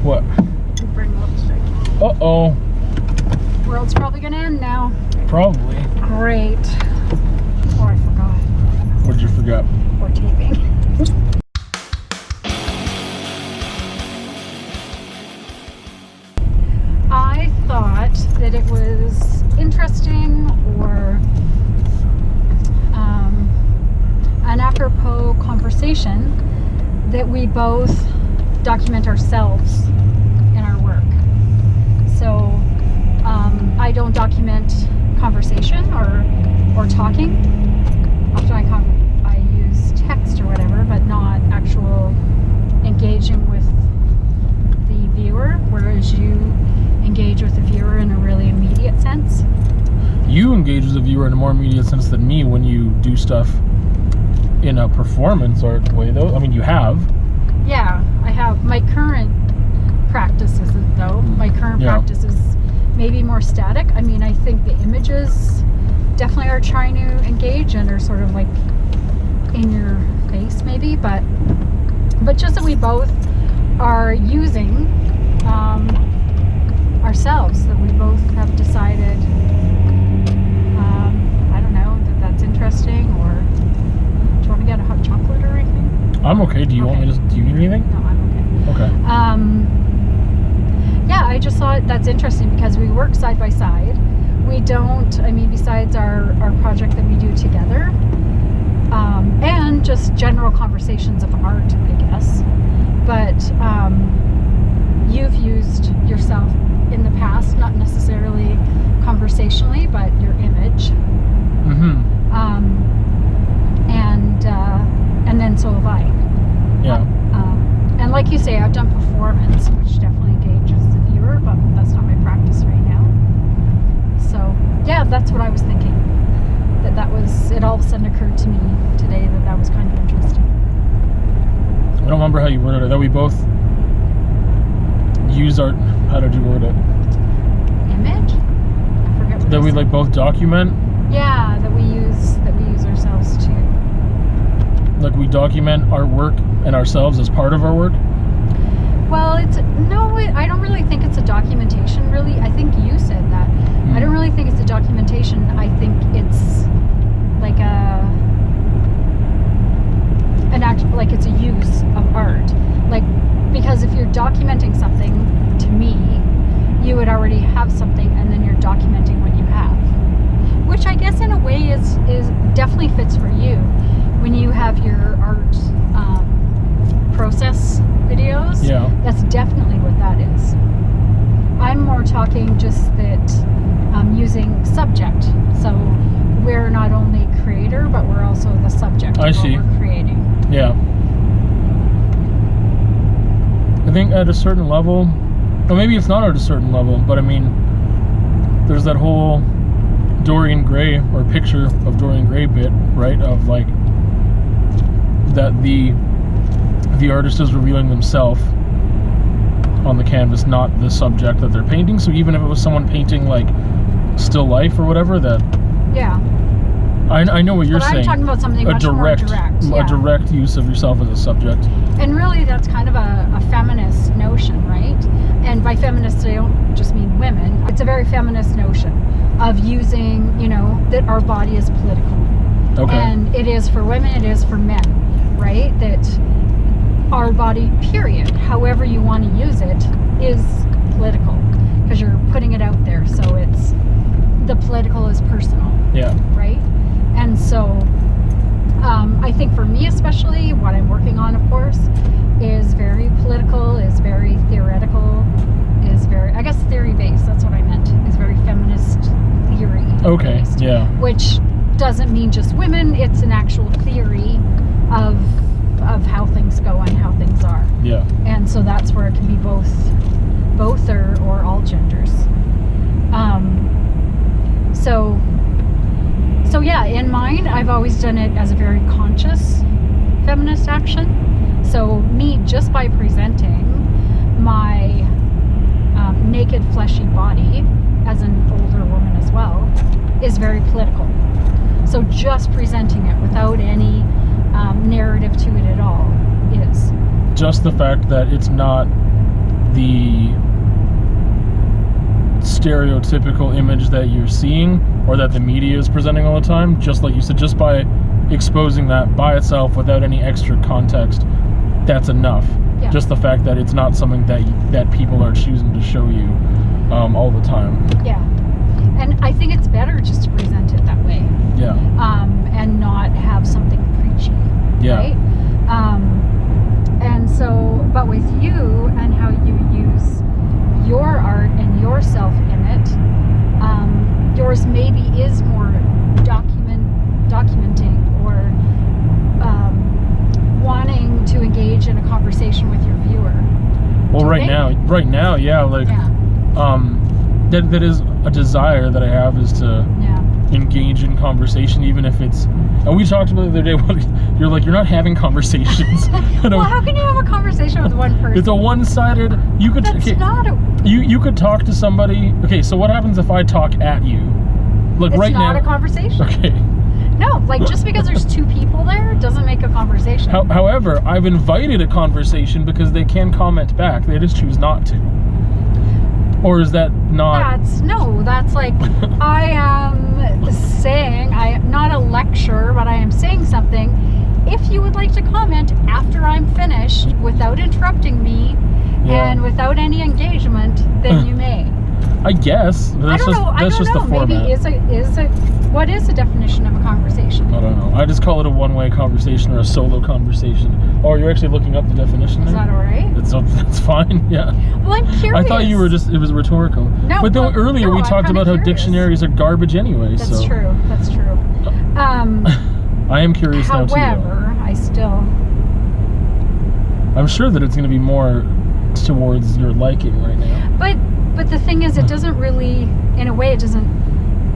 What? Bring lipstick. Uh-oh. World's probably gonna end now. Probably. Great. Oh, I forgot. What did you forget? We're taping. I thought that it was interesting or an apropos conversation that we both document ourselves in our work. So I don't document conversation or talking. Often I use text or whatever, but not actual engaging with the viewer, whereas you engage with the viewer in a really immediate sense. You engage with the viewer in a more immediate sense than me when you do stuff in a performance art way, though. I mean, you have. Yeah, I have. My current practice isn't, though. My current practice is maybe more static. I mean, I think the images definitely are trying to engage and are sort of like in your face, maybe, but just that we both are using ourselves, that we both have decided, I don't know, that's interesting. Or do you want to get a hot chocolate or anything? I'm okay. Do you want me to? Do you need anything? No, I'm okay. Okay. Yeah, I just thought that's interesting because we work side by side. We don't, I mean, besides our project that we do together, and just general conversations of art, I guess. But you've used yourself in the past, not necessarily conversationally, but your image. Mm-hmm. And then so have I. Yeah. And like you say, I've done performance, which definitely engages the viewer, but that's not my practice right now. So yeah, that's what I was thinking. It all of a sudden occurred to me today that was kind of interesting. I don't remember how you worded it. That we both use our, how did you word it? Image? I forget what that we like both document. Yeah, that we use ourselves too. Like we document our work and ourselves as part of our work. Well, I don't really think it's a documentation. Really, I think you said that. I don't really think it's a documentation. I think it's like an act, like it's a use of art. Like, because if you're documenting something, to me, you would already have something, and then you're documenting what you have. Which I guess in a way is definitely fits for you when you have your art process videos. Yeah. That's definitely what that is. I'm more talking just that using subject. So we're not only creator, but we're also the subject of what we're creating. Yeah. I think at a certain level, or maybe it's not at a certain level, but I mean, there's that whole Dorian Gray, or picture of Dorian Gray bit, right? Of like, that the artist is revealing themselves on the canvas, not the subject that they're painting. So even if it was someone painting like still life or whatever, that I know what you're saying. I'm talking about something much more direct. A direct use of yourself as a subject. And really, that's kind of a feminist notion, right? And by feminists, I don't just mean women. It's a very feminist notion of using, that our body is political. Okay. And it is for women, it is for men, right? That our body, period, however you want to use it, is political. Because you're putting it out there, so it's, the political is personal. Yeah. Right? And so, I think for me especially, what I'm working on, of course, is very political, is very theoretical, is very, I guess theory-based, that's what I meant, is very feminist theory. Okay, based, yeah. Which doesn't mean just women, it's an actual theory of how things go and how things are. Yeah. And so that's where it can be both or all genders. So yeah, in mine, I've always done it as a very conscious feminist action. So me, just by presenting my naked, fleshy body as an older woman as well, is very political. So just presenting it without any narrative to it at all is. Just the fact that it's not the stereotypical image that you're seeing or that the media is presenting all the time, just like you said, just by exposing that by itself without any extra context, that's enough. Yeah. Just the fact that it's not something that people are choosing to show you all the time. Yeah. And I think it's better just to present it that way. Yeah. And not have something preachy. Yeah. Right? And so, but with you and how you use your art and yourself in it, yours maybe is more documenting or wanting to engage in a conversation with your viewer. Well, right now, yeah, like, that is a desire that I have, is to engage in conversation, even if it's, and we talked about the other day, you're like, you're not having conversations. Well, how can you have a conversation with one person? It's a one-sided, you could, you could talk to somebody, okay, so what happens if I talk at you? Like, it's right now. It's not a conversation. Okay. No, like, just because there's two people there doesn't make a conversation. However, I've invited a conversation because they can comment back. They just choose not to. Or is that not? That's like, I am saying, not a lecture, but I am saying something. If you would like to comment after I'm finished without interrupting me and without any engagement, then you may. I guess. That's just the format. Maybe what is the definition of a conversation? I don't know. I just call it a one-way conversation or a solo conversation. Oh, you're actually looking up the definition? Is that all right? That's fine. Yeah. Well, I'm curious. I thought you were it was rhetorical. No. But then earlier we talked about how dictionaries are garbage anyway. That's true. That's true. I am curious now too. However, I'm sure that it's going to be more towards your liking right now. But the thing is, it doesn't really, in a way, it doesn't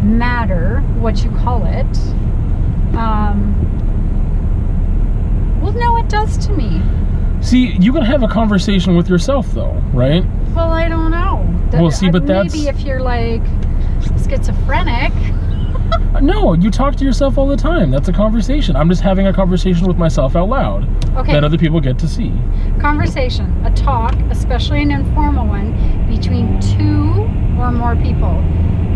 matter what you call it. Well, no, it does to me. See, you can have a conversation with yourself, though, right? Well, I don't know. Well, see, but maybe if you're like schizophrenic. No, you talk to yourself all the time. That's a conversation. I'm just having a conversation with myself out loud that other people get to see. Conversation, a talk, especially an informal one, between two or more people,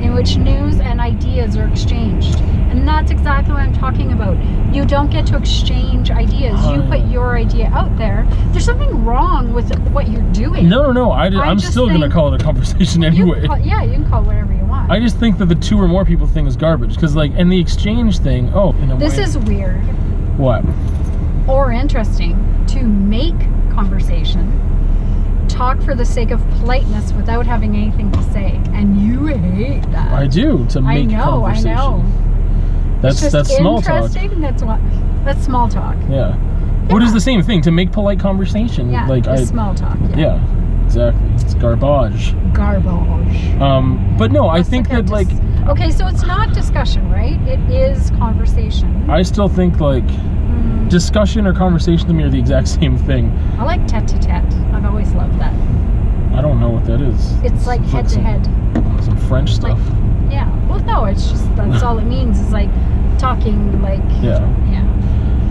in which news and ideas are exchanged. And that's exactly what I'm talking about. You don't get to exchange ideas. You put your idea out there. There's something wrong with what you're doing. No. I'm still going to call it a conversation anyway. You can call it whatever you want. I just think that the two or more people thing is garbage. Because, like, and the exchange thing, this is weird. What? Or interesting. To make conversation, talk for the sake of politeness without having anything to say. And you hate that. I do, to make conversation. I know. That's small talk. That's small talk. Yeah. What is the same thing? To make polite conversation. Yeah, like small talk. Yeah, exactly. It's garbage. But no, I think that, like... Okay, so it's not discussion, right? It is conversation. I still think, like, discussion or conversation to me are the exact same thing. I like tete-a-tete. I've always loved that. I don't know what that is. It's like head-to-head. Some French stuff. Yeah. Well, no, it's just, that's all it means, is like talking, like... Yeah.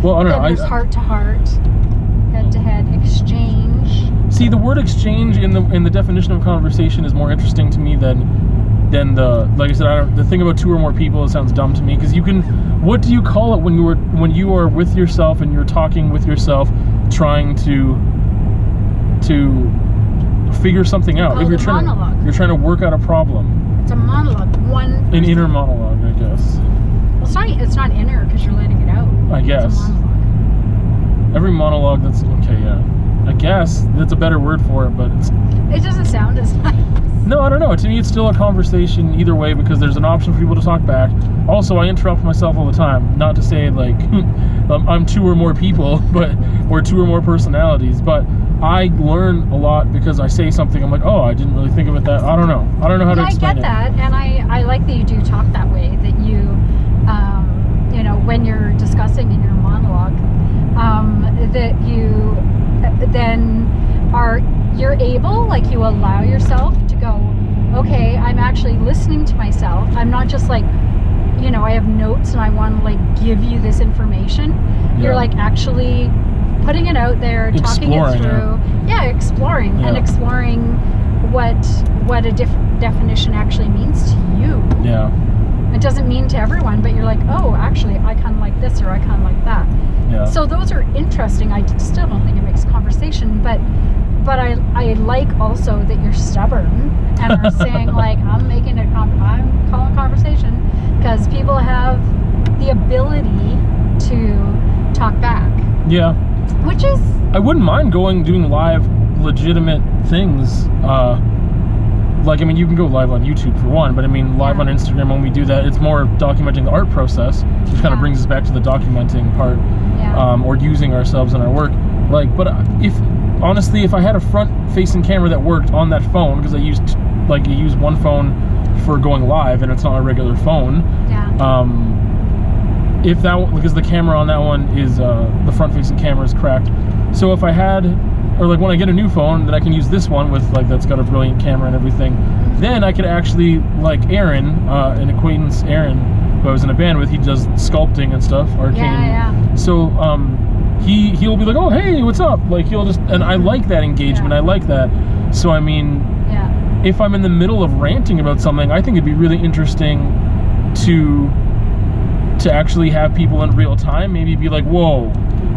Well, I don't know. There's heart-to-heart, head-to-head exchange. See, the word exchange in the definition of conversation is more interesting to me than the, like I said, the thing about two or more people, it sounds dumb to me, because you can, what do you call it when you are with yourself and you're talking with yourself, trying to figure something out? If you're trying to work out a problem. It's a monologue. An inner monologue, I guess. Well, it's not inner because you're letting it out. I guess. It's a monologue. Every monologue that's okay, yeah. I guess that's a better word for it, but it doesn't sound as nice. No, I don't know. To me, it's still a conversation either way, because there's an option for people to talk back. Also, I interrupt myself all the time. Not to say, like, I'm two or more people, or two or more personalities, but I learn a lot because I say something, I'm like, oh, I didn't really think of it that. I don't know how to explain it. I get that, and I like that you do talk that way, that you, when you're discussing in your monologue, that you then you're able, like, you allow yourself to go, okay, I'm actually listening to myself. I'm not just like, I have notes and I want to, like, give you this information. Yeah. You're, like, actually putting it out there, talking it through. Yeah, exploring and exploring what a different, definition actually means to you. Yeah. It doesn't mean to everyone, but you're like, oh, actually, I kind of like this or I kind of like that. Yeah. So those are interesting. I still don't think it makes conversation, but I like also that you're stubborn and are saying like, I'm calling conversation, because people have the ability to talk back. Yeah. Which is... I wouldn't mind doing live legitimate things. Like, I mean, you can go live on YouTube for one, but I mean, live on Instagram, when we do that, it's more documenting the art process, which kind of brings us back to the documenting part, or using ourselves in our work. Like, but honestly, if I had a front-facing camera that worked on that phone, because I use one phone for going live, and it's not a regular phone. If that, because the camera on that one is the front-facing camera is cracked. So if I had, or like when I get a new phone, then I can use this one with like that's got a brilliant camera and everything. Then I could actually, like Aaron, an acquaintance, Aaron, who I was in a band with, he does sculpting and stuff, arcane. So he'll be like, oh hey, what's up? Like he'll just, and I like that engagement. I like that. So I mean, if I'm in the middle of ranting about something, I think it'd be really interesting to actually have people in real time maybe be like, whoa,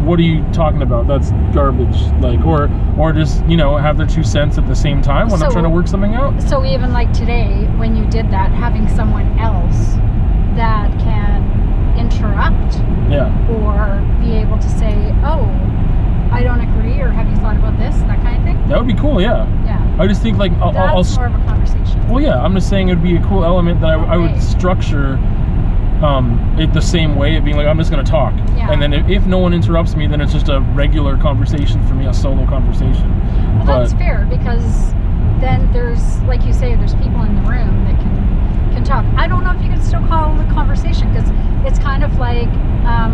what are you talking about? That's garbage. Like, or just, you know, have their 2 cents at the same time when I'm trying to work something out. So even like today, when you did that, having someone else that can interrupt or be able to say, oh, I don't agree, or have you thought about this, that kind of thing. That would be cool. Yeah. I just think like that's more of a conversation. Well, yeah, I'm just saying it would be a cool element that I would structure it the same way, it being like, I'm just going to talk. And then if no one interrupts me, then it's just a regular conversation for me, a solo conversation. Well, that's fair, because then there's, like you say, there's people in the room that can talk. I don't know if you could still call it a conversation, because it's kind of like,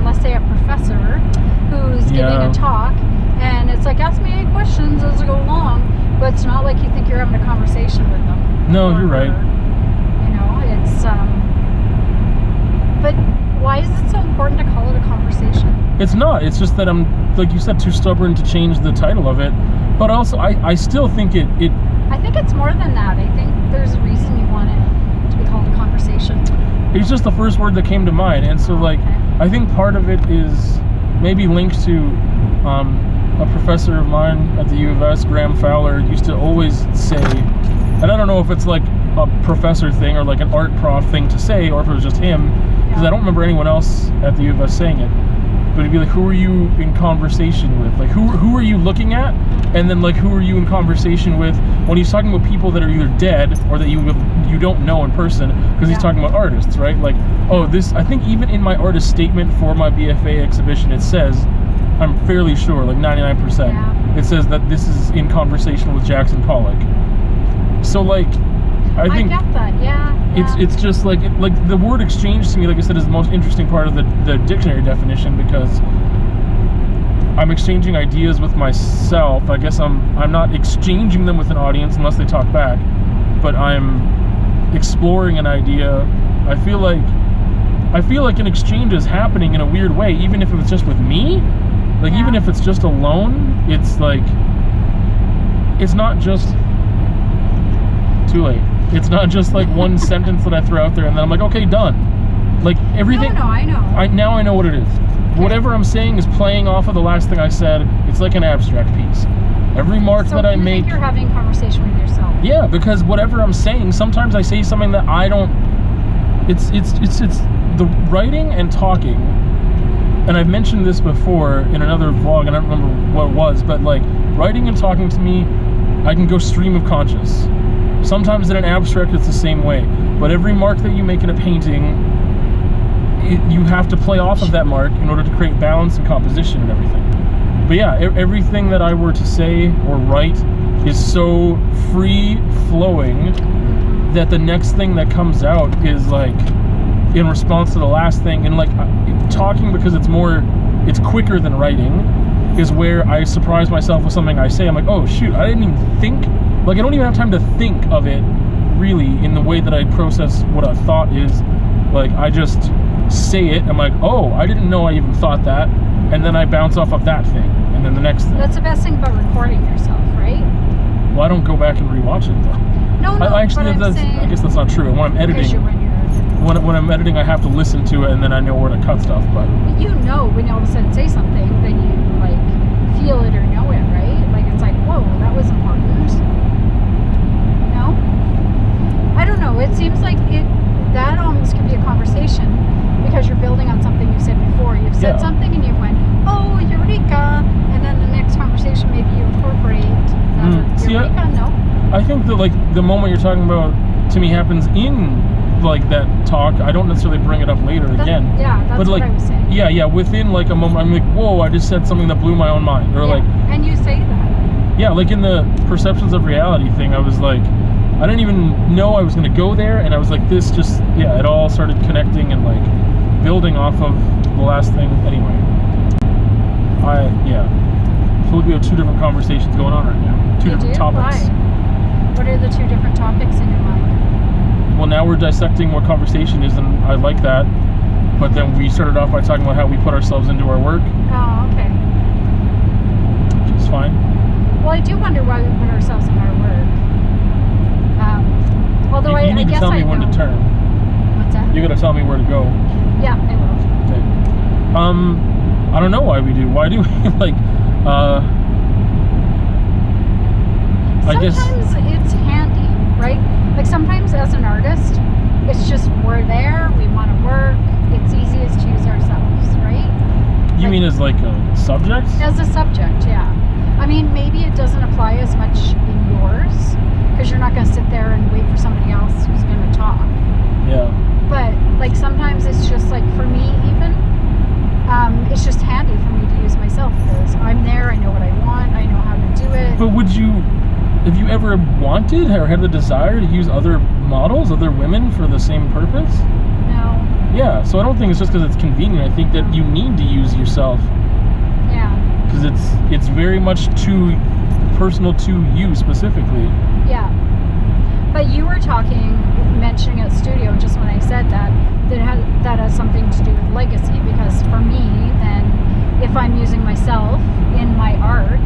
let's say a professor who's giving a talk, and it's like, ask me any questions as I go along, but it's not like you think you're having a conversation with them. No, you're right. You know, it's... But why is it so important to call it a conversation? It's not. It's just that I'm, like you said, too stubborn to change the title of it. But also, I still think it... I think it's more than that. I think there's a reason you want it to be called a conversation. It's just the first word that came to mind. And so, like, I think part of it is maybe linked to a professor of mine at the U of S, Graham Fowler, used to always say, and I don't know if it's like a professor thing or like an art prof thing to say, or if it was just him, because I don't remember anyone else at the U of S saying it, but it'd be like, who are you in conversation with? Like, who are you looking at? And then, like, who are you in conversation with when he's talking about people that are either dead or that you don't know in person, because he's talking about artists, right? Like, oh, this, I think even in my artist statement for my BFA exhibition, it says, I'm fairly sure, like 99%, it says that this is in conversation with Jackson Pollock. So, like, I think I get that, it's just like the word exchange to me, like I said, is the most interesting part of the dictionary definition, because I'm exchanging ideas with myself. I guess I'm not exchanging them with an audience unless they talk back, but I'm exploring an idea. I feel like an exchange is happening in a weird way, even if it was just with me. Like, even if it's just alone, it's like, it's not just too late. It's not just like one sentence that I throw out there and then I'm like, okay, done. Like, everything. No, I know. Now I know what it is. Okay. Whatever I'm saying is playing off of the last thing I said. It's like an abstract piece. Every mark that I make. So you're having a conversation with yourself. Yeah, because whatever I'm saying, sometimes I say something that I don't. It's the writing and talking. And I've mentioned this before in another vlog, and I don't remember what it was, but like, writing and talking to me, I can go stream of conscious. Sometimes in an abstract it's the same way, but every mark that you make in a painting, you have to play off of that mark in order to create balance and composition and everything. But yeah, everything that I were to say or write is so free-flowing that the next thing that comes out is like in response to the last thing. And like, talking, because it's quicker than writing, is where I surprise myself with something I say. I'm like, oh shoot, I didn't even think. Like, I don't even have time to think of it, really, in the way that I process what a thought is. Like, I just say it, I'm like, oh, I didn't know I even thought that, and then I bounce off of that thing, and then the next thing. That's the best thing about recording yourself, right? Well, I don't go back and rewatch it, though. No, I actually, but I'm saying, I guess that's not true. When I'm editing, when I'm editing, I have to listen to it and then I know where to cut stuff. But you know, when you all of a sudden say something, then you like feel it or know it, right? Like it's like, whoa, that was important. No, I don't know. It seems like that almost could be a conversation because you're building on something you said before. You've said something and you went, oh, Eureka, and then the next conversation maybe you incorporate Eureka. No. I think that like the moment you're talking about to me happens in like that talk. I don't necessarily bring it up later again. Yeah, that's but, what I was saying. Yeah, within like a moment, I'm like, whoa, I just said something that blew my own mind. Or like, and you say that. Yeah, like in the perceptions of reality thing, I was like, I didn't even know I was going to go there, and I was like, this just, it all started connecting and like building off of the last thing. Anyway, I feel like we have two different conversations going on right now. Two different topics. Why? What are the two different topics in your mind? Well, now we're dissecting what conversation is, and I like that. But then we started off by talking about how we put ourselves into our work. Oh, okay. Which is fine. Well, I do wonder why we put ourselves in our work. Although you need to tell me when to turn. What's that? You got to tell me where to go. Yeah, I will. Okay. I don't know why we do. Why do we like? Sometimes it's handy, right? Like sometimes as an artist, it's just we're there, we want to work. It's easiest to use ourselves, right? You mean as like a subject? As a subject, yeah. I mean, maybe it doesn't apply as much in yours because you're not going to sit there and wait for somebody else who's going to talk. Yeah. But like sometimes it's just like for me even, it's just handy for me to use myself because I'm there, I know what I want, I know how to do it. But have you ever wanted or had the desire to use other models, other women for the same purpose? No. Yeah, so I don't think it's just because it's convenient. I think that you need to use yourself. Yeah. Because it's very much too personal to you specifically. Yeah. But you were mentioning at studio just when I said that has something to do with legacy because for me, then if I'm using myself in my art,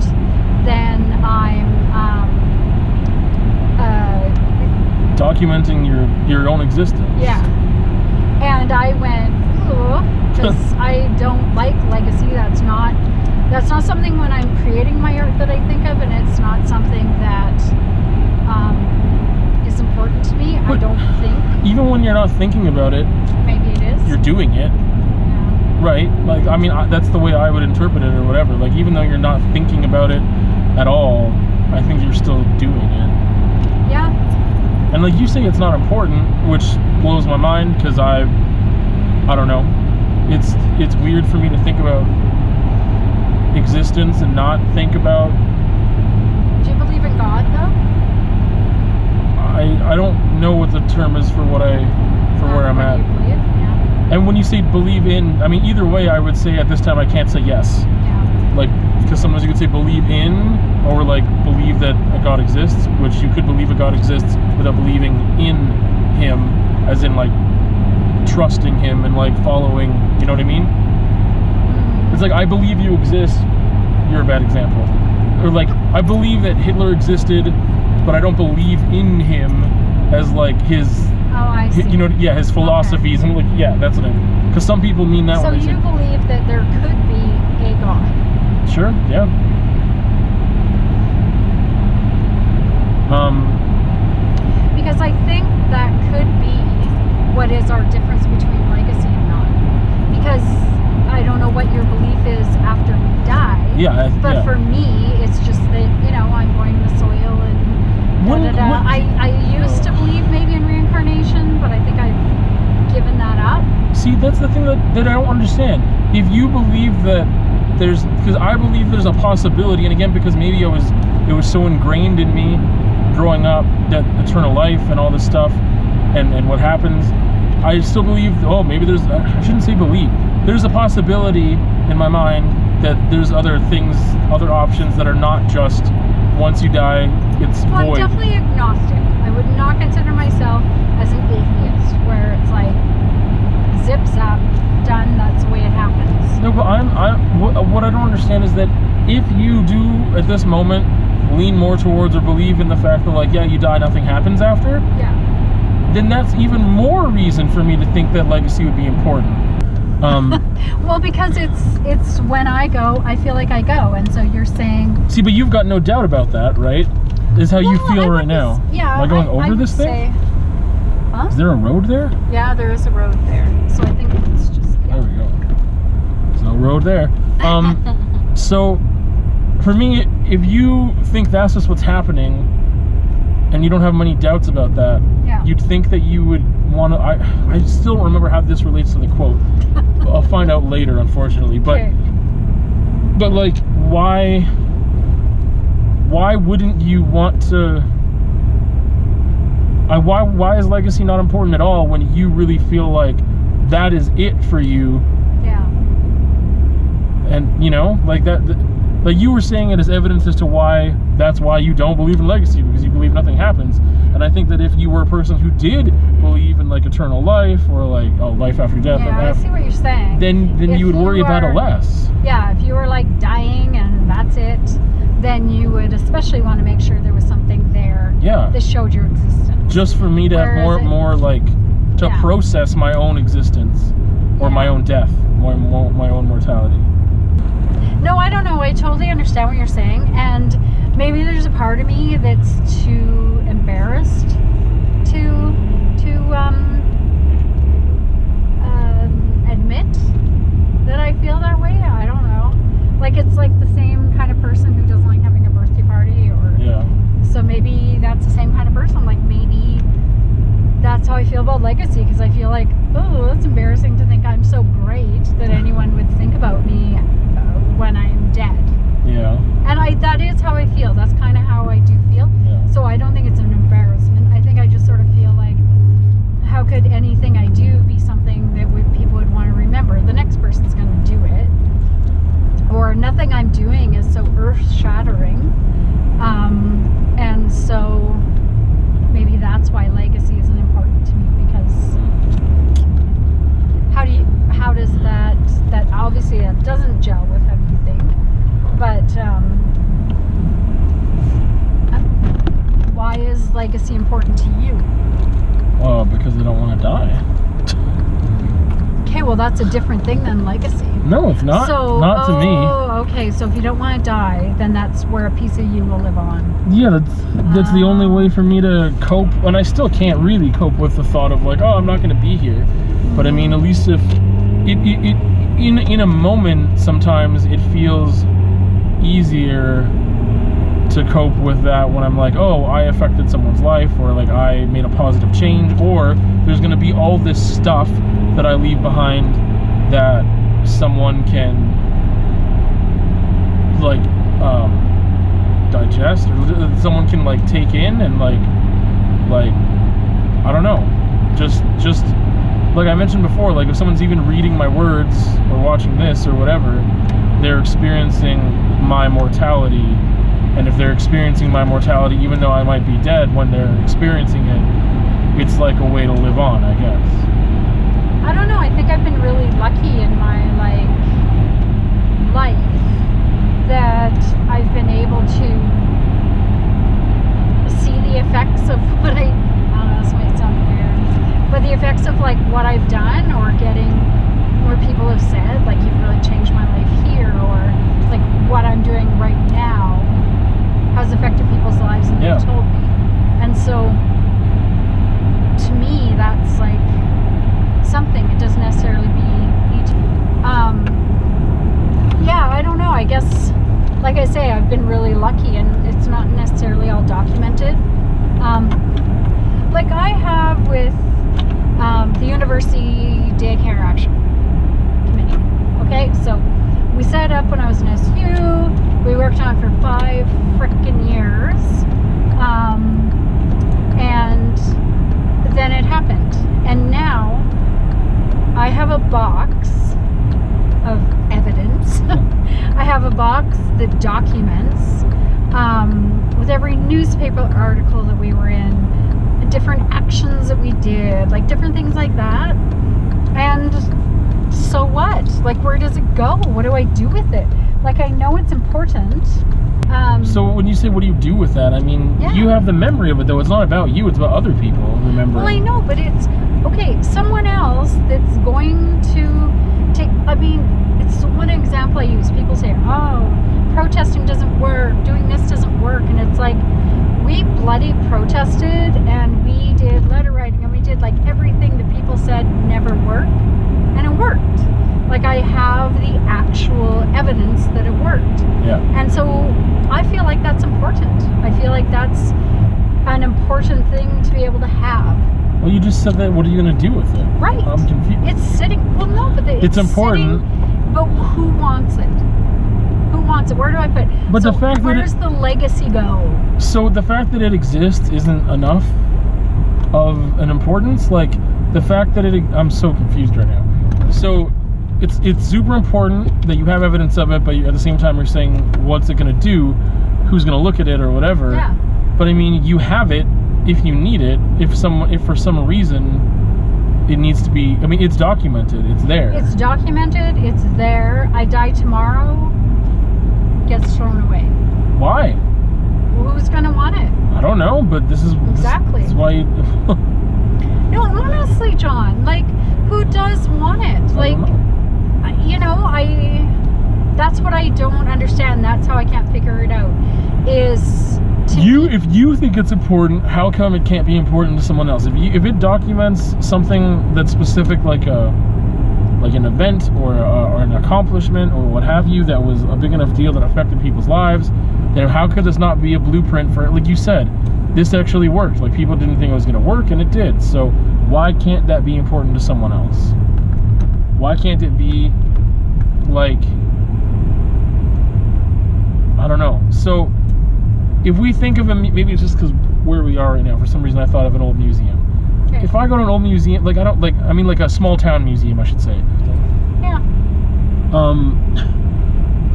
then I'm documenting your own existence. Yeah. And I went, ooh, because I don't like legacy. That's not something when I'm creating my art that I think of, and it's not something that is important to me. But I don't think. Even when you're not thinking about it, maybe it is. You're doing it. Yeah. Right? Like, I mean, that's the way I would interpret it or whatever. Like, even though you're not thinking about it at all, I think you're still doing it. Yeah. And like you say, it's not important, which blows my mind because I don't know. It's weird for me to think about existence and not think about. Do you believe in God though? I don't know what the term is for where I'm at. You believe? Yeah. And when you say believe in, I mean either way, I would say at this time I can't say yes. Yeah. Like, because sometimes you could say believe in, or like believe that a God exists, which you could believe a God exists without believing in him, as in like trusting him and like following, you know what I mean? It's like, I believe you exist. You're a bad example. Or like, I believe that Hitler existed, but I don't believe in him as like his, I see. you know, yeah, his philosophies. And like, yeah, that's what I mean. Because some people mean that. So when they you believe that there could be a God? Sure, yeah. Because I think that could be what is our difference between legacy and not. Because I don't know what your belief is after we die. Yeah. But for me, it's just that, you know, I'm going to the soil and I used to believe maybe in reincarnation, but I think I've given that up. See, that's the thing that I don't understand. If you believe that because I believe there's a possibility, and again, because maybe it was so ingrained in me growing up, that eternal life and all this stuff and what happens, I still believe, maybe I shouldn't say believe, there's a possibility in my mind that there's other things, other options that are not just once you die, it's void. I'm definitely agnostic. I would not consider myself as an atheist, where it's like zip zap, done, that's the way it happens. No, but what I don't understand is that if you do at this moment lean more towards or believe in the fact that, like, yeah, you die, nothing happens after, then that's even more reason for me to think that legacy would be important. Well, because it's when I go, I feel like I go, and so you're saying. See, but you've got no doubt about that, right? Is how you feel right now. Yeah. Am I going over this thing? Huh? Is there a road there? Yeah, there is a road there. So I think it's just. Yeah. There we go. There's no road there. So, for me, if you think that's just what's happening, and you don't have many doubts about that, you'd think that you would want to. I still don't remember how this relates to the quote. I'll find out later, unfortunately. But like, why wouldn't you want to? Why is legacy not important at all when you really feel like that is it for you? Yeah. And you know, like that. Like you were saying it as evidence as to why that's why you don't believe in legacy, because you believe nothing happens. And I think that if you were a person who did believe in like eternal life or like life after death, I see what you're saying. Then you would worry about it less. Yeah, if you were like dying and that's it, then you would especially want to make sure there was something there that showed your existence. Just for me to have more like to process my own existence or my own death, my own mortality. No, I don't know. I totally understand what you're saying, and maybe there's a part of me that's too embarrassed to admit that I feel that way. I don't know. Like it's like the same kind of person who doesn't like having a birthday party, or so maybe that's the same kind of person. Like maybe that's how I feel about legacy, because I feel like, oh, that's embarrassing to think I'm so great that anyone would think about me when I'm dead. Yeah. And that is how I feel. That's kind of how I do feel. Yeah. So I don't think it's an embarrassment. I think I just sort of feel like, how could anything I do be something that people would want to remember? The next person's going to do it. Or nothing I'm doing is so earth-shattering. And so maybe that's why legacy isn't important to me, because how does that obviously that doesn't gel with how you think, but why is legacy important to you? Well, because I don't want to die. Okay, well that's a different thing than legacy. No, it's not. So, not to me. Oh, okay. So if you don't want to die, then that's where a piece of you will live on. Yeah, that's the only way for me to cope, and I still can't really cope with the thought of like, oh, I'm not going to be here. But I mean, at least if in a moment, sometimes it feels easier to cope with that when I'm like, oh, I affected someone's life, or like I made a positive change, or there's going to be all this stuff that I leave behind that someone can like digest, or someone can like take in, and like I don't know, just like I mentioned before, like if someone's even reading my words or watching this or whatever, they're experiencing my mortality. And if they're experiencing my mortality, even though I might be dead when they're experiencing it, it's like a way to live on, I guess. I don't know. I think I've been really lucky in my life that I've been able to see the effects of what I don't know, this might sound weird, but the effects of like what I've done, or getting where people have said like, you've really changed my life here, or like what I'm doing right now has affected people's lives, and they've told me. And so to me that's like something. It doesn't necessarily be each. Yeah, I don't know. I guess, like I say, I've been really lucky, and it's not necessarily all documented. Like I have with the University Daycare Action Committee. Okay, so we set it up when I was in SU. We worked on it for 5 frickin' years, and then it happened. And now I have a box of evidence. I have a box that documents with every newspaper article that we were in, different actions that we did, like different things like that. And so what? Like, where does it go? What do I do with it? Like, I know it's important. So when you say, what do you do with that? I mean, Yeah. you have the memory of it, though. It's not about you. It's about other people, remember? Well, I know, but it's, okay, someone else that's going to take, I mean, it's one example I use. People say, oh, protesting doesn't work, doing this doesn't work. And it's like, we bloody protested, and we did letter writing, and we did like everything that people said never worked, and it worked. Like, I have the actual evidence that it worked. Yeah. And so I feel like that's important. I feel like that's an important thing to be able to have. Well, you just said that. What are you going to do with it? Right. I'm confused. It's sitting, well, no, but It's important. Sitting, but who wants it? Who wants it? Where do I put it? But so the fact that where does the legacy go? So the fact that it exists isn't enough of an importance. Like, the fact that I'm so confused right now. So it's super important that you have evidence of it, but at the same time you're saying, what's it going to do? Who's going to look at it or whatever? Yeah. But I mean, you have it if you need it. If for some reason it needs to be, I mean, it's documented. It's there. It's documented. It's there. I die tomorrow. Gets thrown away. Why? Who's going to want it? I don't know, but this is Exactly. This is why. No, honestly, John, like, who does want it? Like, you know, that's what I don't understand. That's how I can't figure it out. Is if you think it's important, how come it can't be important to someone else? If it documents something that's specific, like an event or an accomplishment or what have you, that was a big enough deal that affected people's lives, then how could this not be a blueprint for it? Like you said, this actually worked. Like, people didn't think it was going to work, and it did. So why can't that be important to someone else? Why can't it be, like, I don't know. So if we think of maybe it's just because where we are right now, for some reason I thought of an old museum. Okay. If I go to an old museum, like, I mean like a small town museum, I should say. Yeah.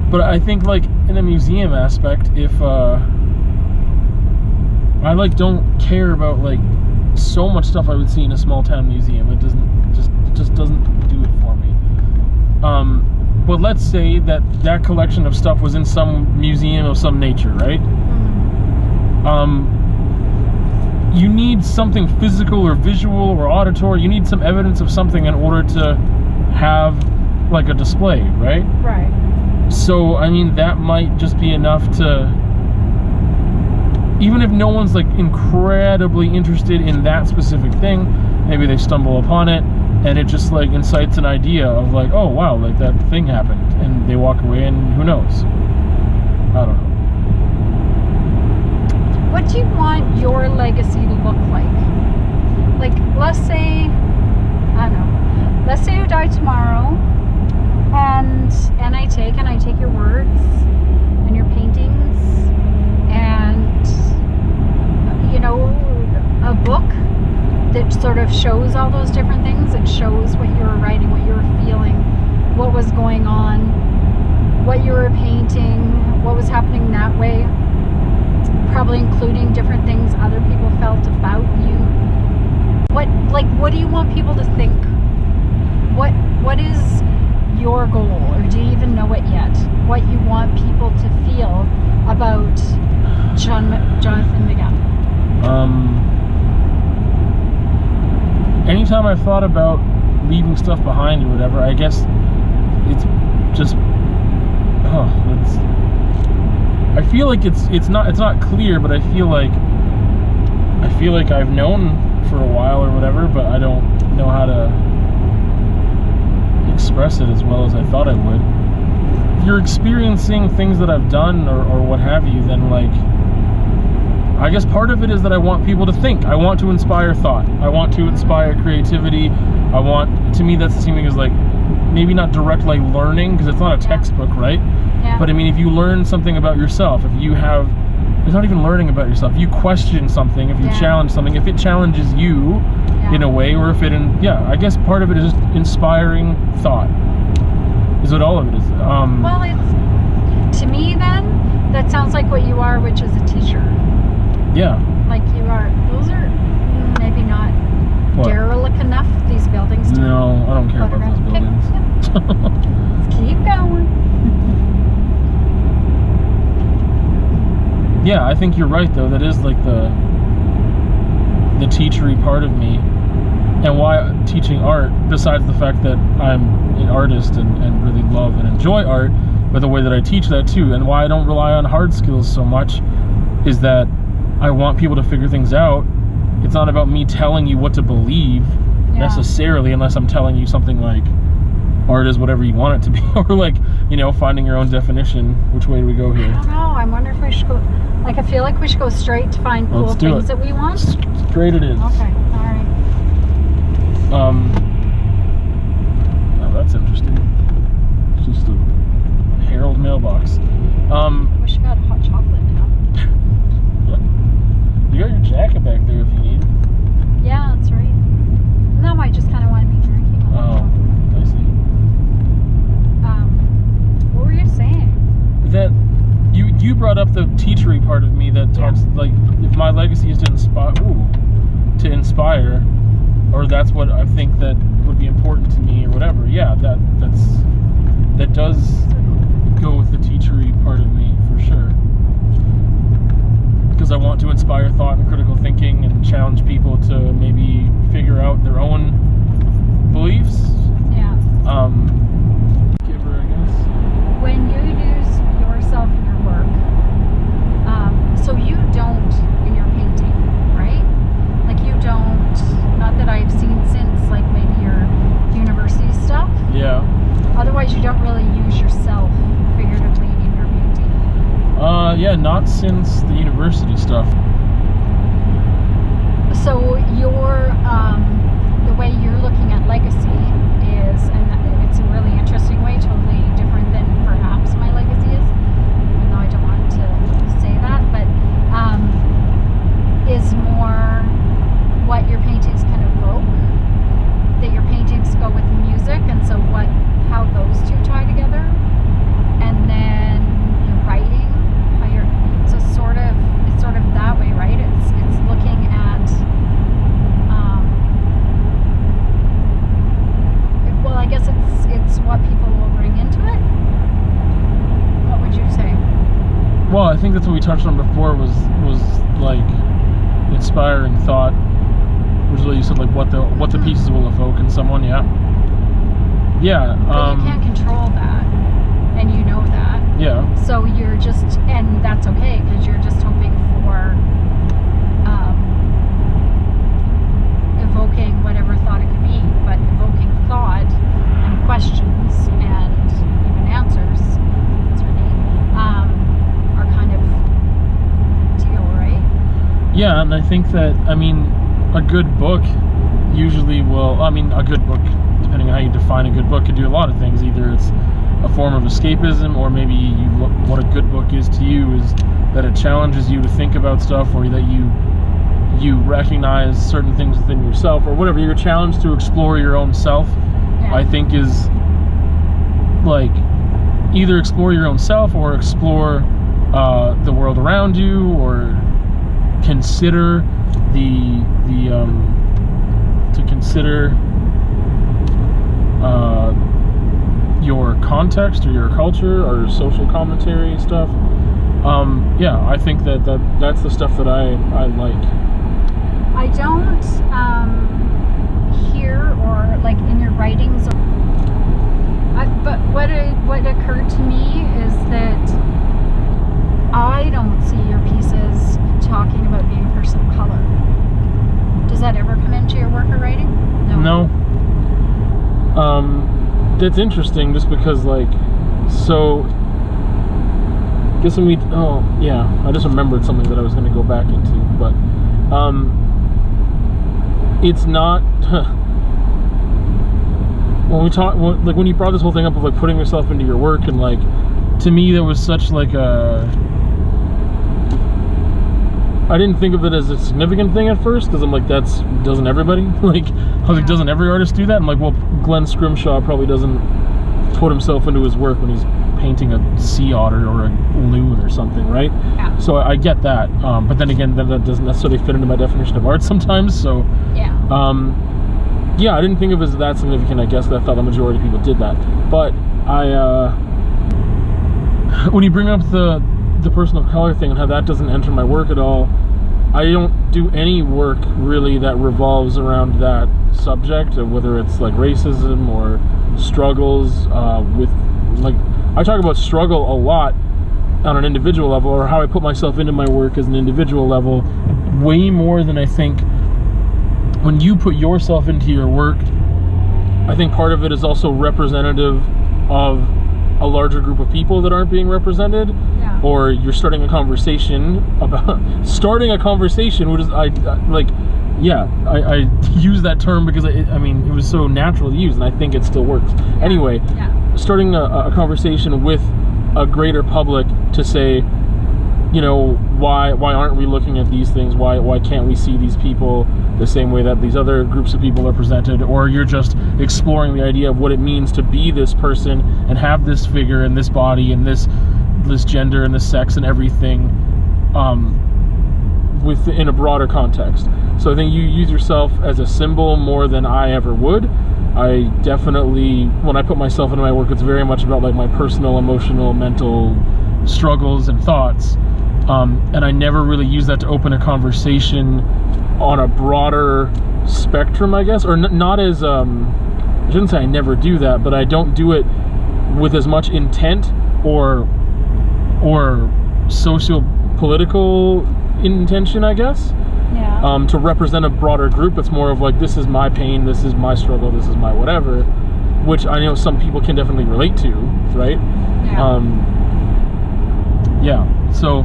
But I think, like, in a museum aspect, if I like don't care about like so much stuff I would see in a small town museum. It just doesn't do it for me. But let's say that collection of stuff was in some museum of some nature, right? You need something physical or visual or auditory. You need some evidence of something in order to have like a display, right? Right. So, I mean, that might just be enough to, even if no one's like incredibly interested in that specific thing, maybe they stumble upon it and it just like incites an idea of like, oh wow, like that thing happened, and they walk away and who knows? I don't know. What do you want your legacy to look like? Like, let's say, I don't know, let's say you die tomorrow, and I take your words and your paintings and, you know, a book that sort of shows all those different things. It shows what you were writing, what you were feeling, what was going on, what you were painting, what was happening that way. Probably including different things other people felt about you. What do you want people to think? What is your goal, or do you even know it yet? What you want people to feel about Jonathan Miguel? Anytime I've thought about leaving stuff behind or whatever, I guess it's just I feel like it's not clear, but I feel like I've known for a while or whatever, but I don't know how to express it as well as I thought I would. If you're experiencing things that I've done or what have you, then like, I guess part of it is that I want people to think. I want to inspire thought. I want to inspire creativity. To me, that's seeming as like, maybe not direct like learning, because it's not a textbook, right? Yeah. But I mean, if you learn something about yourself, if you have, it's not even learning about yourself. If you question something, if you challenge something, if it challenges you in a way, or if it, I guess part of it is just inspiring thought. Is what all of it is. Well, it's, to me then, that sounds like what you are, which is a teacher. Yeah. Like you are, those are maybe not What? derelict enough, these buildings. No, I don't care about those buildings. Let's keep going. Yeah, I think you're right though. That is like the teachery part of me. And why teaching art, besides the fact that I'm an artist and really love and enjoy art, but the way that I teach that too, and why I don't rely on hard skills so much, is that I want people to figure things out. It's not about me telling you what to believe necessarily, unless I'm telling you something like art is whatever you want it to be, or like, you know, finding your own definition. Which way do we go here? I don't know. I wonder if we should go, like, I feel like we should go straight to find cool things that we want. Straight it is. Okay, all right. Oh, that's interesting. It's just a Herald mailbox. Wish I got a hot chocolate now. You got your jacket back there if you need. Yeah, that's right. No, I just kind of want to be drinking. Oh, I see. What were you saying? That you brought up the teachery part of me that talks like, if my legacy is to inspire, or that's what I think that would be important to me or whatever. Yeah, that does go with the teachery part of me for sure. Because I want to inspire thought and critical thinking and challenge people to maybe figure out their own beliefs. Yeah. Giver, I guess. When you use yourself in your work, so you don't in your painting, right? Like you don't, not that I've seen since like maybe your university stuff. Yeah. Otherwise you don't really use yourself figuratively in your painting. Yeah, not since the university stuff. So your, the way you're looking at legacy is, and it's a really interesting way, totally different than perhaps my legacy is, even though I don't want to say that, but is more what your paintings can evoke, that your paintings go with music, and so how those two tie together, and then your writing, so it's sort of that way, right? It's looking at, well, I guess it's what people will bring into it. What would you say? Well, I think that's what we touched on before, was like inspiring thought, which is what you said, like what the pieces will evoke in someone. Yeah. But you can't control that, and you know that. Yeah. So you're just, and that's okay, because you're just hoping for evoking whatever thought it could be, but evoking thought and questions and even answers, that's her name, are kind of deal, right? Yeah, and I think that, I mean, a good book usually will, a good book, depending on how you define a good book, could do a lot of things. Either it's a form of escapism, or maybe what a good book is to you is that it challenges you to think about stuff, or that you recognize certain things within yourself, or whatever. You're challenged to explore your own self. Yeah. I think is like either explore your own self, or explore the world around you, or consider your context or your culture or social commentary and stuff. Yeah, I think that's the stuff that I like. I don't hear, or like in your writings, but what occurred to me is that I don't see your pieces talking about being a person of color. Does that ever come into your work or writing? No. That's interesting, just because, like, so I guess when I just remembered something that I was going to go back into, but it's not when you brought this whole thing up of like putting yourself into your work, and like, to me there was such like I didn't think of it as a significant thing at first, because I'm like, doesn't everybody? Like, I was like, doesn't every artist do that? I'm like, well, Glenn Scrimshaw probably doesn't put himself into his work when he's painting a sea otter or a loon or something, right? Yeah. So I get that, but then again, that doesn't necessarily fit into my definition of art sometimes. So yeah, I didn't think of it as that significant. I guess I thought the majority of people did that, but when you bring up the the person of color thing and how that doesn't enter my work at all, I don't do any work really that revolves around that subject, whether it's like racism or struggles with, like, I talk about struggle a lot on an individual level, or how I put myself into my work as an individual level, way more than I think when you put yourself into your work. I think part of it is also representative of a larger group of people that aren't being represented. Yeah. Or you're starting a conversation about which is I use that term because I mean it was so natural to use, and I think it still works. Yeah. Anyway, starting a conversation with a greater public to say, you know, why aren't we looking at these things? Why can't we see these people the same way that these other groups of people are presented? Or you're just exploring the idea of what it means to be this person and have this figure and this body and this gender and this sex and everything in a broader context. So I think you use yourself as a symbol more than I ever would. I definitely, when I put myself into my work, it's very much about like my personal, emotional, mental struggles and thoughts. And I never really use that to open a conversation on a broader spectrum, I guess, or not as, I shouldn't say I never do that, but I don't do it with as much intent or socio-political intention, I guess. Yeah. To represent a broader group. It's more of like, this is my pain, this is my struggle, this is my whatever, which I know some people can definitely relate to, right? Yeah. So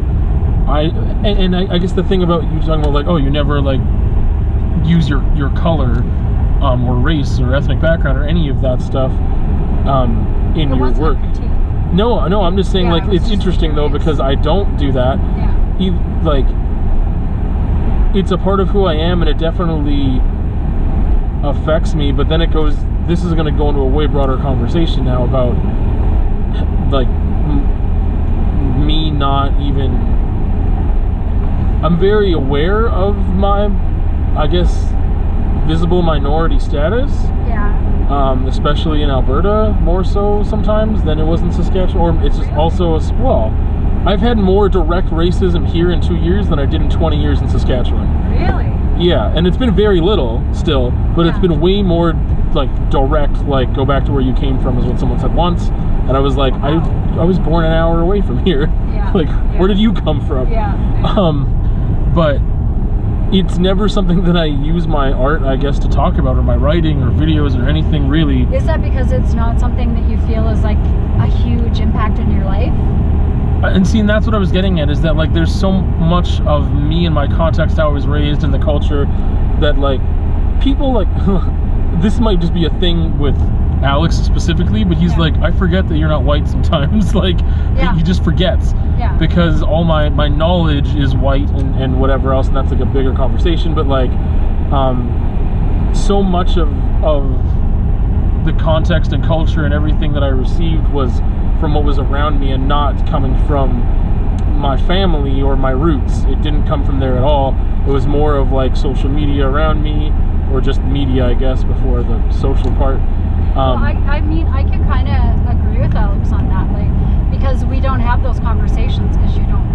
I guess the thing about you talking about like, oh, you never like use your color or race or ethnic background or any of that stuff in your work. No, I'm just saying, like, it's interesting though, because I don't do that. Yeah. Like, it's a part of who I am, and it definitely affects me, but then it goes, this is going to go into a way broader conversation now about like me not even, I'm very aware of my, I guess, visible minority status. Yeah. Especially in Alberta, more so sometimes than it was in Saskatchewan. Or it's just also well, I've had more direct racism here in 2 years than I did in 20 years in Saskatchewan. Really? Yeah, and it's been very little still, but it's been way more like direct, like go back to where you came from is what someone said once, and I was like, I was born an hour away from here. Yeah. Like, where did you come from? Yeah. But it's never something that I use my art, I guess, to talk about, or my writing or videos or anything really. Is that because it's not something that you feel is like a huge impact in your life? And seeing, that's what I was getting at, is that like there's so much of me and my context, how I was raised in the culture, that like people like this might just be a thing with Alex specifically, but he's like, I forget that you're not white sometimes. Like he just forgets. Yeah. Because all my knowledge is white and whatever else, and that's like a bigger conversation. But like so much of the context and culture and everything that I received was from what was around me, and not coming from my family or my roots. It didn't come from there at all. It was more of like social media around me, or just media, I guess, before the social part. Well, I mean, I can kind of agree with Alex on that, like, because we don't have those conversations because you don't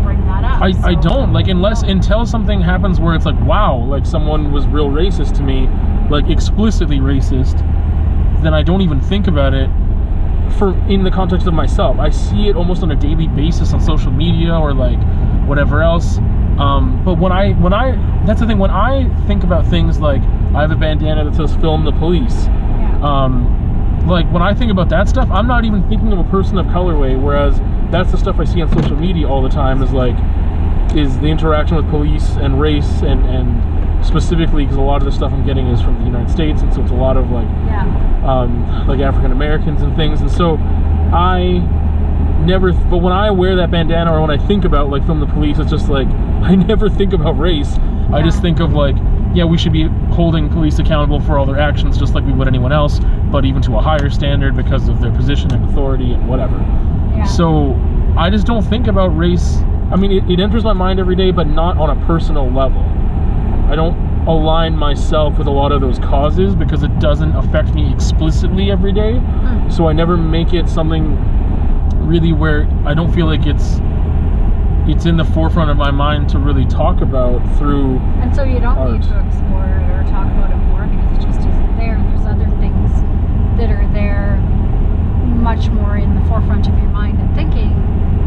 bring that up. I don't, like, until something happens where it's like, wow, like someone was real racist to me, like explicitly racist, then I don't even think about it in the context of myself. I see it almost on a daily basis on social media or like whatever else. But when I that's the thing, when I think about things like, I have a bandana that says "Film the Police." Like when I think about that stuff, I'm not even thinking of a person of colorway, whereas that's the stuff I see on social media all the time, is the interaction with police and race, and specifically because a lot of the stuff I'm getting is from the United States, and so it's a lot of like African Americans and things, and so but when I wear that bandana, or when I think about like Film the Police, it's just like, I never think about race. I just think of like, yeah, we should be holding police accountable for all their actions just like we would anyone else, but even to a higher standard because of their position and authority and whatever. So I just don't think about race. I mean, it enters my mind every day, but not on a personal level. I don't align myself with a lot of those causes because it doesn't affect me explicitly every day. So I never make it something really where I don't feel like it's it's in the forefront of my mind to really talk about through And so you don't art. need to explore it or talk about it more because it just isn't there. There's other things that are there much more in the forefront of your mind and thinking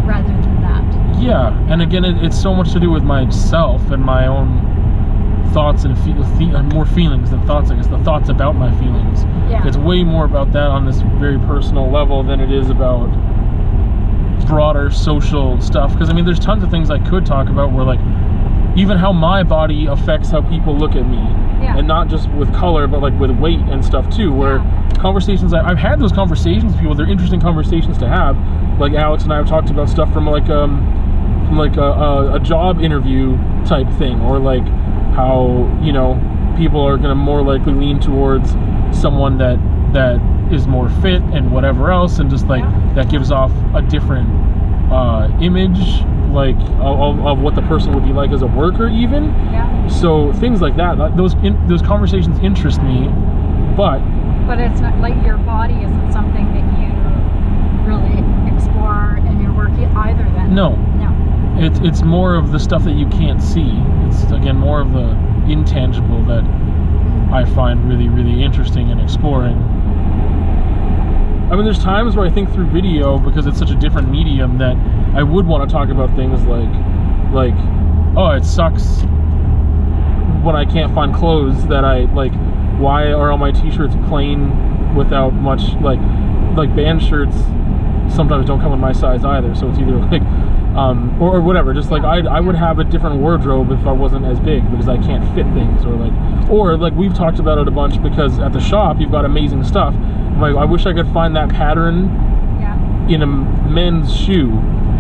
rather than that. Yeah, and again, it's so much to do with myself and my own thoughts and more feelings than thoughts, I guess. The thoughts about my feelings. Yeah. It's way more about that on this very personal level than it is about broader social stuff. Because I mean, there's tons of things I could talk about where, like, even how my body affects how people look at me. Yeah. And not just with color, but like with weight and stuff too, where conversations, I've had those conversations with people. They're interesting conversations to have. Like Alex and I have talked about stuff from like a job interview type thing, or like how, you know, people are going to more likely lean towards someone that is more fit and whatever else, and just like that gives off a different image, like of what the person would be like as a worker even. Yeah. So things like that, those conversations interest me, but it's not like your body isn't something that you really explore in your work either then. no, it's more of the stuff that you can't see. It's again more of the intangible that I find really, really interesting in exploring. I mean, there's times where I think through video, because it's such a different medium, that I would want to talk about things like, oh, it sucks when I can't find clothes that I like. Why are all my t-shirts plain without much, like band shirts sometimes don't come in my size either, so it's either like or whatever, just like I would have a different wardrobe if I wasn't as big, because I can't fit things, or like we've talked about it a bunch, because at the shop you've got amazing stuff. Like, I wish I could find that pattern in a men's shoe,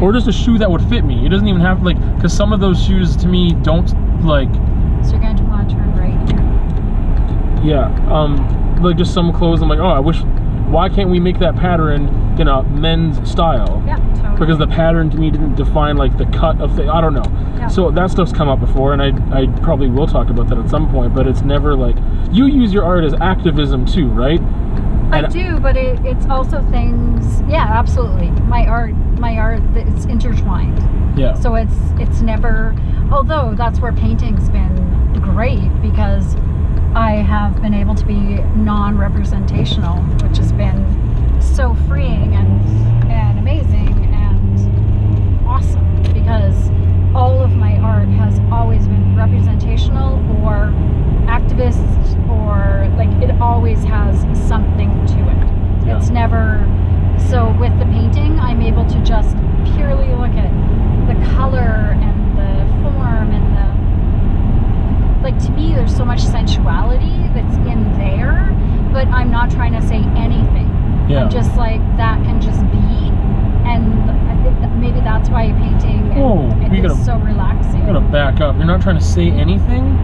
or just a shoe that would fit me. It doesn't even have, like, because some of those shoes to me don't, like, So you're going to want to turn right here. like just some clothes I'm like, oh, I wish, why can't we make that pattern in a men's style? Yeah, totally. Because the pattern to me didn't define like the cut of the, I don't know. Yeah. So that stuff's come up before, and I probably will talk about that at some point, but it's never like, you use your art as activism too, right? I do, but it's also things, yeah, absolutely. My art, it's intertwined. Yeah. So it's never, although that's where painting's been great, because I have been able to be non-representational, which has been so freeing and amazing and awesome, because all of my art has always been representational or activist, or like it always has something to it. Yeah. It's never, so with the painting I'm able to just purely look at the color and the form and the, like, to me there's so much sensuality that's in there, but I'm not trying to say anything. Yeah. I'm just like, that can just be, and maybe that's why painting is so relaxing. You gotta back up. You're not trying to say anything.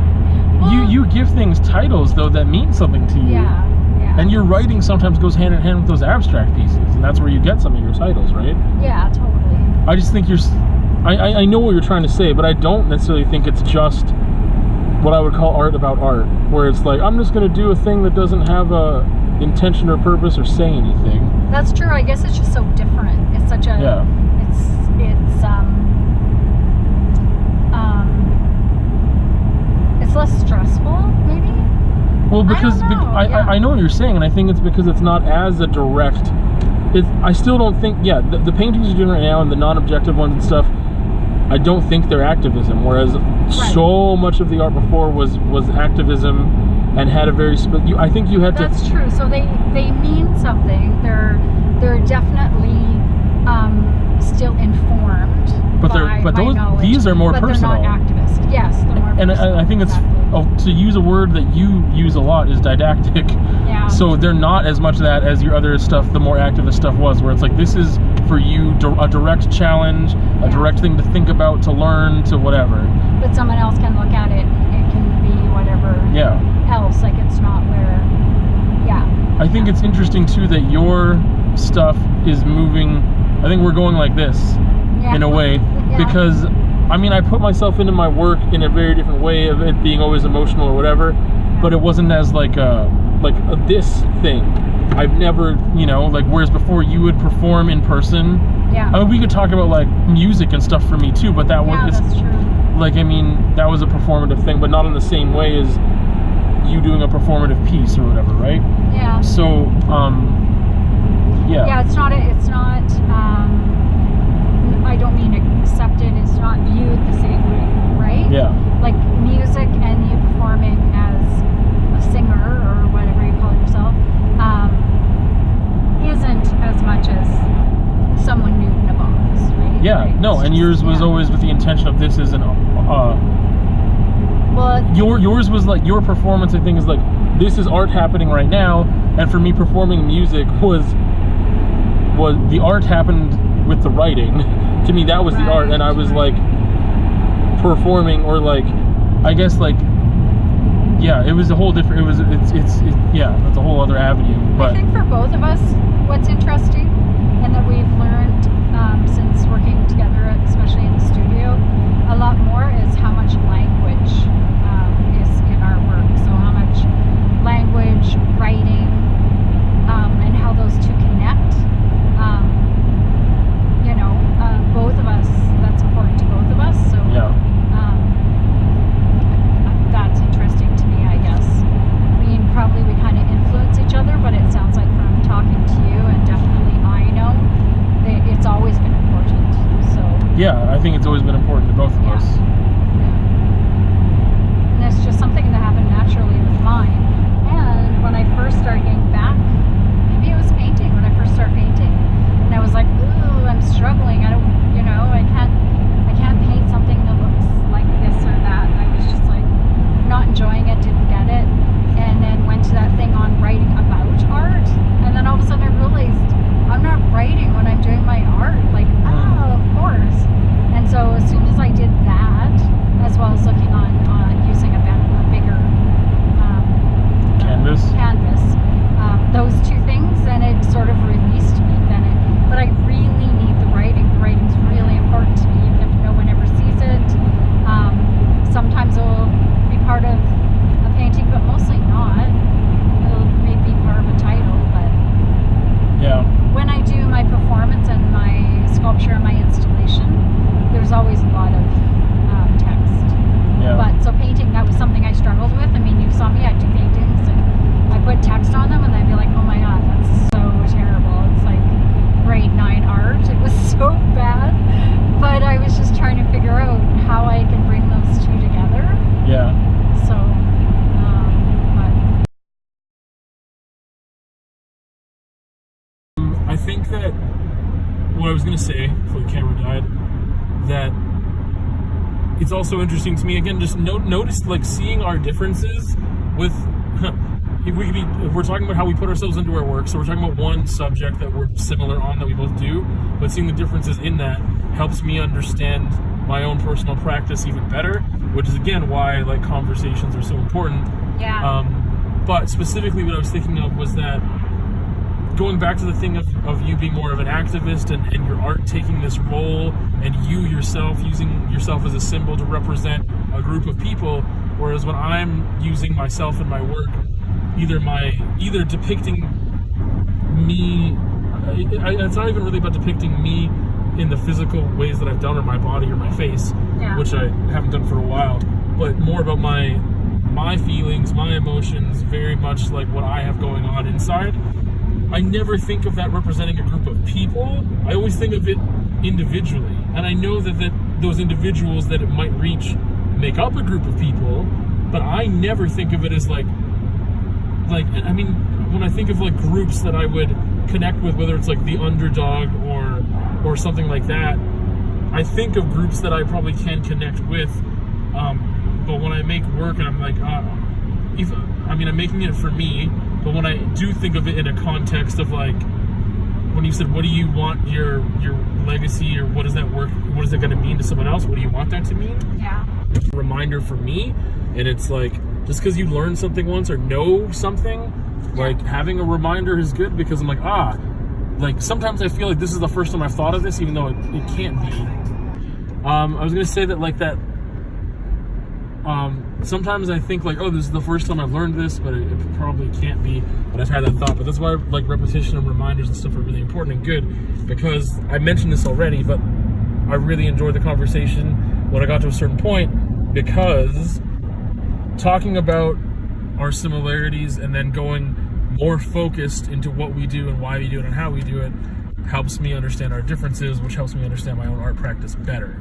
Well, You give things titles though that mean something to you. Yeah. And your writing sometimes goes hand in hand with those abstract pieces, and that's where you get some of your titles, right? Yeah, totally. I just think I know what you're trying to say, but I don't necessarily think it's just what I would call art about art, where it's like, I'm just going to do a thing that doesn't have a intention or purpose or say anything. That's true. I guess it's just so different. It's such a, it's less stressful, maybe? Well, because I know what you're saying, and I think it's because it's not as a direct. I still don't think. Yeah, the paintings you're doing right now and the non-objective ones and stuff, I don't think they're activism. Whereas so much of the art before was activism, and had a very. I think you had to. That's true. So they mean something. They're definitely still informed. These are more personal. They're not activist. Yes, they're more And personal. I think it's to use a word that you use a lot is didactic. Yeah. So they're not as much that as your other stuff, the more activist stuff was, where it's like, this is for you a direct challenge, a direct thing to think about, to learn, to whatever. But someone else can look at it. It can be whatever else. Like, it's not where. Yeah. I think it's interesting too that your stuff is moving. I think we're going like this in a way because. I mean, I put myself into my work in a very different way of it being always emotional or whatever, but it wasn't as like this thing. I've never, like, whereas before you would perform in person Yeah. I mean, we could talk about like music and stuff for me too, but that was that's true. like, I mean, that was a performative thing, but not in the same way as you doing a performative piece or whatever, right? Yeah. So, yeah. Yeah, it's not, I don't mean accepted, it's not viewed the same way, right? Yeah. Like music and you performing as a singer or whatever you call yourself, isn't as much as someone new in a box, right? Yeah, like, no, and yours was always with the intention of this is an, well, yours was like, your performance, I think, is like, this is art happening right now, and for me, performing music was the art happened with the writing. To me, that was the art, and I was like performing, or like, I guess like, yeah, it was a whole different. Yeah, that's a whole other avenue. But I think for both of us, what's interesting, and that we've learned since working together, especially in the studio, a lot more is how much language is in our work. So how much language, writing, and how those two connect. Both of us, that's important to both of us. So yeah. That's interesting to me, I guess. I mean, probably we kind of influence each other, but it sounds like from talking to you, and definitely I know, that it's always been important. So Yeah, I think it's always been important to both of us. And it's just something that happened naturally with mine. And when I first started getting back, maybe it was painting, when I first started painting, and I was like, ooh, I'm struggling. I can't paint something that looks like this or that. I was just like not enjoying it, didn't get it, and then went to that thing on writing about art, and then all of a sudden I realized I'm not writing when I'm doing my art. Like, of course. And so as soon as I did that, as well as looking on using a bigger canvas, those two things, then it sort of released me. But I really need the writing. The writing's really important to me, even if no one ever sees it. Sometimes it will be part of a painting, but mostly not. It'll maybe be part of a title, but Yeah. when I do my performance and my sculpture and my installation, there's always a lot of text. Yeah. But so painting, that was something I struggled with. I mean, you saw me, I'd do paintings and I put text on them and I'd be like, oh my god, that's so terrible. It's like grade 9 art. It was so bad. But I was just trying to figure out how I can bring those two together. Yeah. So, I think that what I was going to say before the camera died, that it's also interesting to me, again, just notice like seeing our differences with if we're talking about how we put ourselves into our work, so we're talking about one subject that we're similar on, that we both do, but seeing the differences in that helps me understand my own personal practice even better, which is again why like conversations are so important. yeah. But specifically what I was thinking of was that going back to the thing of you being more of an activist and your art taking this role, and you yourself using yourself as a symbol to represent a group of people, whereas when I'm using myself in my work, either depicting me, it's not even really about depicting me in the physical ways that I've done, or my body or my face, which I haven't done for a while, but more about my feelings, my emotions, very much like what I have going on inside. I never think of that representing a group of people. I always think of it individually, and I know that those individuals that it might reach make up a group of people, but I never think of it as like I mean, when I think of like groups that I would connect with, whether it's like the underdog or something like that, I think of groups that I probably can connect with, but when I make work and I'm like, I'm making it for me, but when I do think of it in a context of like, when you said, what do you want your legacy, or what is that work, what is it going to mean to someone else, what do you want that to mean? Yeah. It's a reminder for me, and it's like, just because you learn something once or know something, like having a reminder is good, because I'm like, like sometimes I feel like this is the first time I've thought of this, even though it can't be. I was going to say that like that, Sometimes I think like, oh, this is the first time I've learned this, but it probably can't be. But I've had that thought. But that's why like repetition and reminders and stuff are really important and good, because I mentioned this already, but I really enjoyed the conversation when I got to a certain point, because talking about our similarities and then going more focused into what we do and why we do it and how we do it helps me understand our differences, which helps me understand my own art practice better.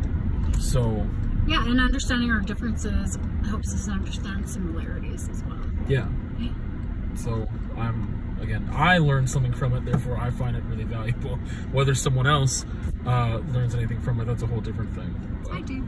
So yeah, and understanding our differences helps us understand similarities as well. Yeah. So I learned something from it, therefore I find it really valuable. Whether someone else learns anything from it, that's a whole different thing. But I do.